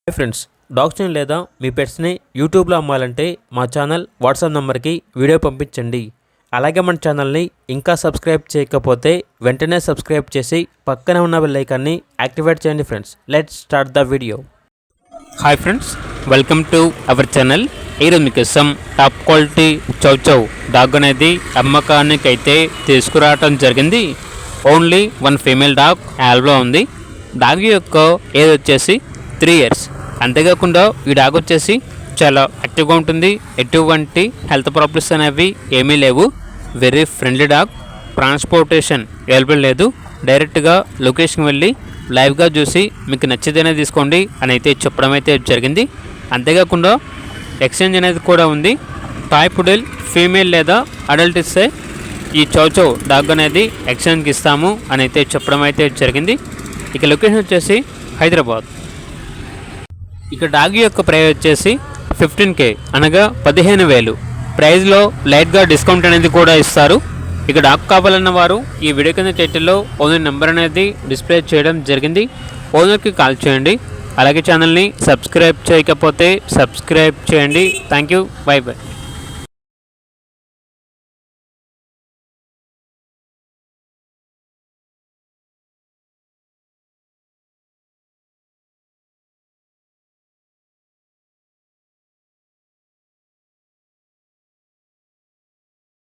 Hi friends, డాగ్స్ని లేదా మీ పెట్స్ని యూట్యూబ్లో అమ్మాలంటే మా ఛానల్ వాట్సాప్ నెంబర్కి వీడియో పంపించండి. అలాగే మన ఛానల్ని ఇంకా సబ్స్క్రైబ్ చేయకపోతే వెంటనే సబ్స్క్రైబ్ చేసి పక్కనే ఉన్న బెల్ ఐకాన్ని యాక్టివేట్ చేయండి. Friends, let's start the video. Hi friends, welcome to our channel. ఈరోజు మీకోసం టాప్ క్వాలిటీ చౌ చౌ డాగ్ అనేది అమ్మకానికి అయితే తీసుకురావటం జరిగింది. ఓన్లీ వన్ ఫీమేల్ డాగ్ యాల్బ్లో ఉంది. డాగ్ యొక్క ఏజ్ వచ్చేసి 3 years. అంతేకాకుండా ఈ డాగ్ వచ్చేసి చాలా యాక్టివ్గా ఉంటుంది. ఎటువంటి హెల్త్ ప్రాబ్లమ్స్ అనేవి ఏమీ లేవు. Very friendly dog. Transportation available లేదు. డైరెక్ట్గా లొకేషన్కి వెళ్ళి లైవ్గా చూసి మీకు నచ్చితేనే తీసుకోండి అని అయితే చెప్పడం అయితే జరిగింది. అంతేకాకుండా ఎక్స్చేంజ్ అనేది కూడా ఉంది. టాయ్ పుడెల్ ఫీమేల్ లేదా అడల్ట్ ఇస్తే ఈ చౌచౌ డాగ్ అనేది ఎక్స్చేంజ్కి ఇస్తాము అని అయితే చెప్పడం అయితే జరిగింది. ఇక లొకేషన్ వచ్చేసి హైదరాబాద్. ఇక డాగ్ యొక్క ప్రైస్ వచ్చేసి 15K అనగా 15,000. ప్రైస్లో లైట్గా డిస్కౌంట్ అనేది కూడా ఇస్తారు. ఇక డాగ్ కావాలన్న వారు ఈ వీడియో కింద టైటిల్లో ఓనర్ నెంబర్ అనేది డిస్ప్లే చేయడం జరిగింది. ఓనర్కి కాల్ చేయండి. అలాగే ఛానల్ని సబ్స్క్రైబ్ చేయకపోతే సబ్స్క్రైబ్ చేయండి. Thank you. By by.